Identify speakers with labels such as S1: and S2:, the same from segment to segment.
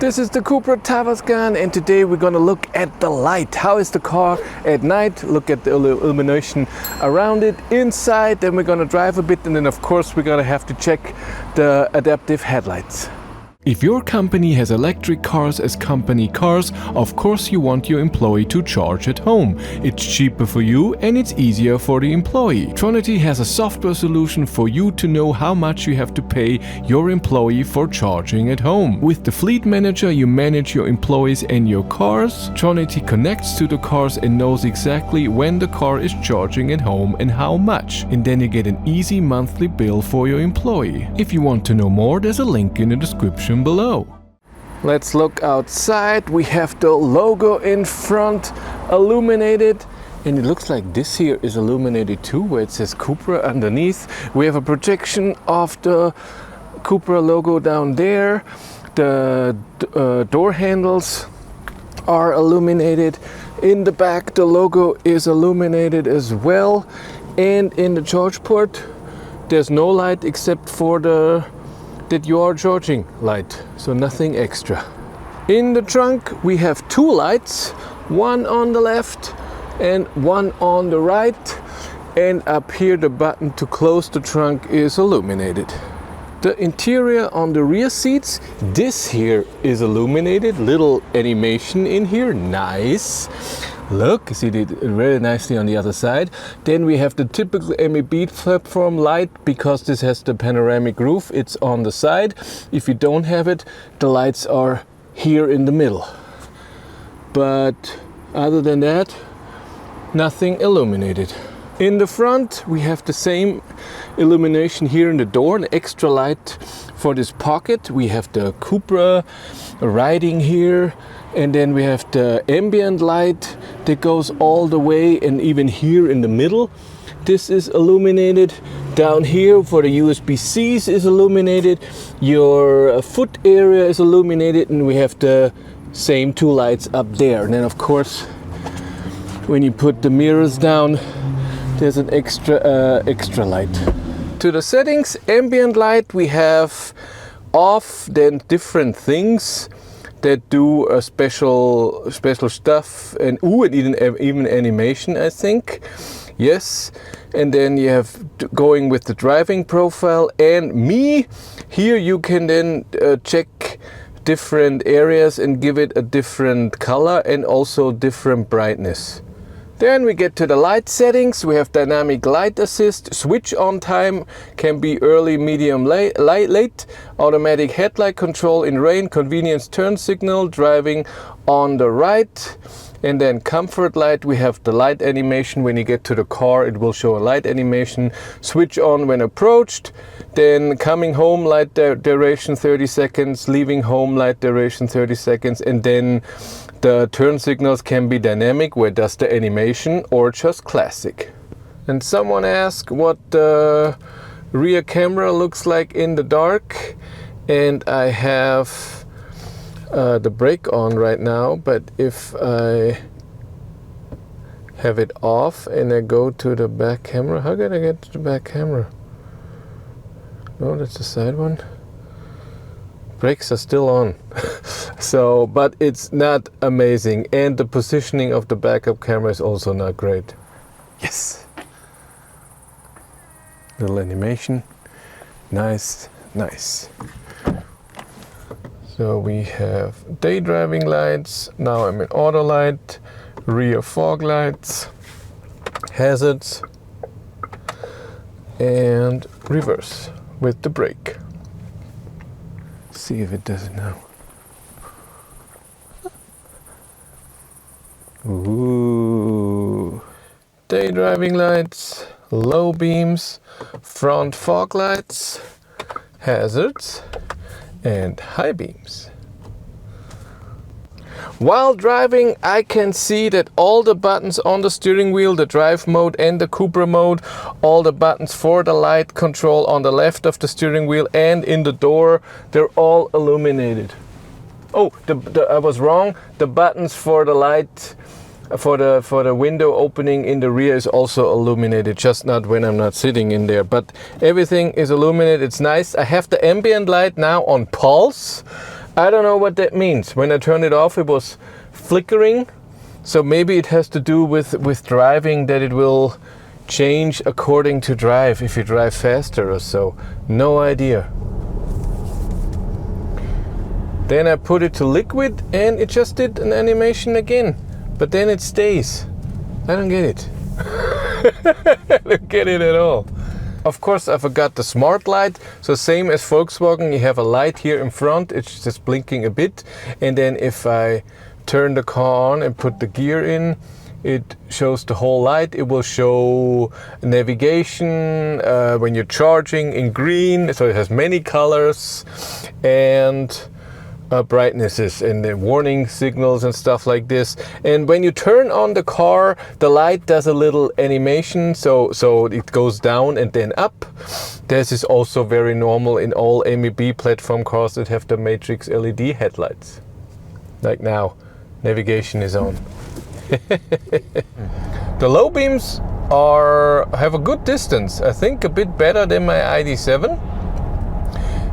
S1: This is the Cupra Tavascan, and today we're gonna look at the light. How is the car at night? Look at the illumination around it, inside. Then we're gonna drive a bit, and then of course we're gonna have to check the adaptive headlights. If your company has electric cars as company cars, of course you want your employee to charge at home. It's cheaper for you and it's easier for the employee. Trronity has a software solution for you to know how much you have to pay your employee for charging at home. With the Fleet Manager you manage your employees and your cars. Trronity connects to the cars and knows exactly when the car is charging at home and how much. And then you get an easy monthly bill for your employee. If you want to know more, there's a link in the description below. Let's look outside. We have the logo in front illuminated, and it looks like this here is illuminated too, where it says Cupra underneath. We have a projection of the Cupra logo down there. The door handles are illuminated. In the back the logo is illuminated as well, and in the charge port there's no light except for that you are charging light, so nothing extra. In the trunk we have two lights, one on the left and one on the right, and up here the button to close the trunk is illuminated. The interior on the rear seats, this here is illuminated, little animation in here, nice. Look, see it very nicely on the other side. Then we have the typical MEB platform light, because this has the panoramic roof, it's on the side. If you don't have it, the lights are here in the middle. But other than that, nothing illuminated. In the front we have the same illumination here in the door, an extra light for this pocket. We have the Cupra writing here, and then we have the ambient light that goes all the way, and even here in the middle this is illuminated. Down here for the USB-Cs is illuminated, your foot area is illuminated, and we have the same two lights up there. And then of course when you put the mirrors down there's an extra light. To the settings, ambient light we have off, then different things that do a special stuff, and even animation, I think. Yes, and then you have going with the driving profile and me. Here you can then check different areas and give it a different color and also different brightness. Then we get to the light settings. We have dynamic light assist, switch on time can be early, medium, late, automatic headlight control in rain, convenience turn signal, driving on the right. And then comfort light, we have the light animation. When you get to the car it will show a light animation. Switch on when approached. Then coming home light duration 30 seconds, leaving home light duration 30 seconds, and then the turn signals can be dynamic, where it does the animation, or just classic. And someone asked what the rear camera looks like in the dark, and I have the brake on right now, but if I have it off and I go to the back camera, how can I get to the back camera? Oh, that's the side one. Brakes are still on. So, but it's not amazing, and the positioning of the backup camera is also not great. Yes, little animation, nice. So we have day driving lights, now I'm in auto light, rear fog lights, hazards, and reverse with the brake. See if it does it now. Ooh. Day driving lights, low beams, front fog lights, hazards, and high beams. While driving I can see that all the buttons on the steering wheel, the drive mode and the Cupra mode, all the buttons for the light control on the left of the steering wheel and in the door, they're all illuminated. Oh, I was wrong. The buttons for the light, for the window opening in the rear is also illuminated, just not when I'm not sitting in there. But everything is illuminated. It's nice. I have the ambient light now on pulse. I don't know what that means. When I turned it off, it was flickering. So maybe it has to do with driving, that it will change according to drive, if you drive faster or so. No idea. Then I put it to liquid and it just did an animation again. But then it stays. I don't get it. I don't get it at all. Of course, I forgot the smart light. So same as Volkswagen, you have a light here in front. It's just blinking a bit. And then if I turn the car on and put the gear in, it shows the whole light. It will show navigation when you're charging in green. So it has many colors and brightnesses and the warning signals and stuff like this. And when you turn on the car, the light does a little animation, so it goes down and then up. This is also very normal in all MEB platform cars that have the matrix LED headlights. Like now, navigation is on. The low beams have a good distance, I think a bit better than my ID.7.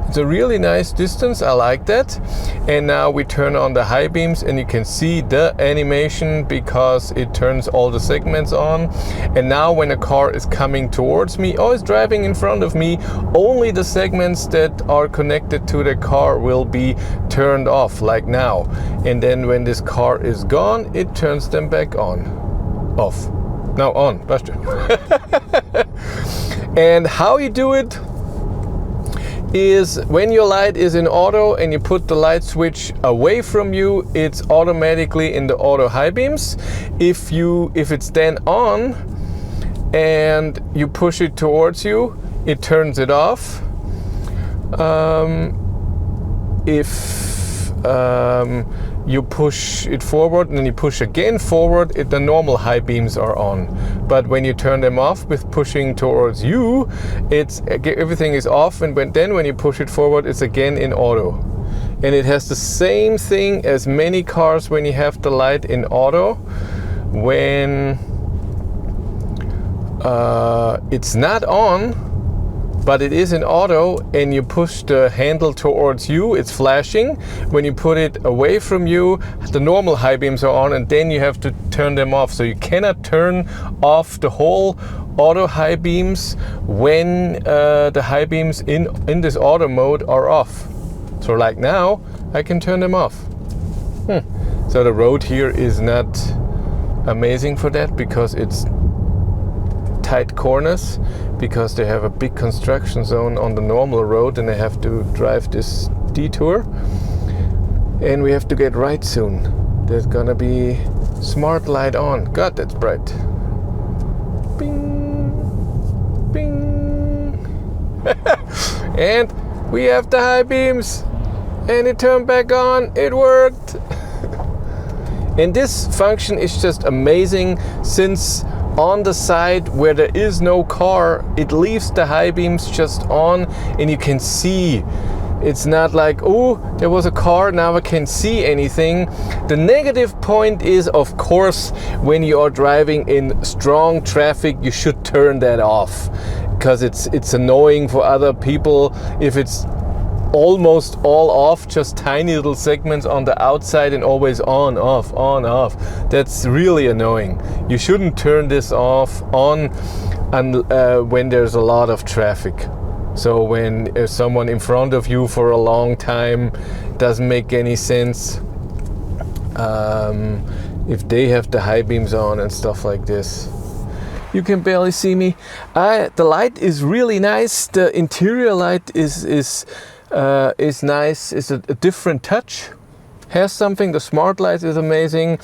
S1: It's a really nice distance, I like that. And now we turn on the high beams and you can see the animation because it turns all the segments on. And now when a car is coming towards me or is driving in front of me, only the segments that are connected to the car will be turned off, like now. And then when this car is gone, it turns them back on. Off. Now on. And how you do it is when your light is in auto and you put the light switch away from you, it's automatically in the auto high beams. If it's then on and you push it towards you, it turns it off. If you push it forward and then you push again forward, the normal high beams are on. But when you turn them off with pushing towards you, everything is off, and when you push it forward, it's again in auto. And it has the same thing as many cars when you have the light in auto. When it's not on, but it is in auto, and you push the handle towards you, it's flashing. When you put it away from you, the normal high beams are on, and then you have to turn them off. So you cannot turn off the whole auto high beams when the high beams in this auto mode are off. So like now, I can turn them off. So the road here is not amazing for that because it's tight corners, because they have a big construction zone on the normal road and they have to drive this detour. And we have to get right soon. There's gonna be smart light on. God, that's bright. Bing, bing. And we have the high beams and it turned back on. It worked. And this function is just amazing, since on the side where there is no car, it leaves the high beams just on, and you can see. It's not like, oh, there was a car, now I can't see anything. The negative point is, of course, when you are driving in strong traffic, you should turn that off, because it's annoying for other people if it's almost all off, just tiny little segments on the outside and always on, off, on, off. That's really annoying. You shouldn't turn this on when there's a lot of traffic. So when someone in front of you for a long time, doesn't make any sense. If they have the high beams on and stuff like this. You can barely see me. The light is really nice. The interior light is nice. It's a different touch. Has something. The smart light is amazing.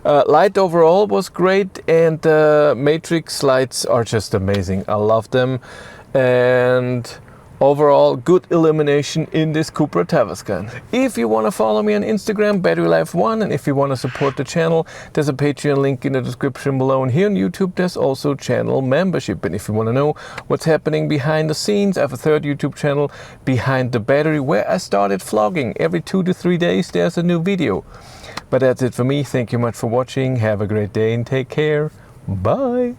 S1: Light overall was great, and the matrix lights are just amazing. I love them. And overall, good illumination in this Cupra Tavascan. If you want to follow me on Instagram, BatteryLife1, and if you want to support the channel, there's a Patreon link in the description below. And here on YouTube, there's also channel membership. And if you want to know what's happening behind the scenes, I have a third YouTube channel, Behind the Battery, where I started vlogging. Every 2 to 3 days, there's a new video. But that's it for me. Thank you much for watching. Have a great day and take care. Bye.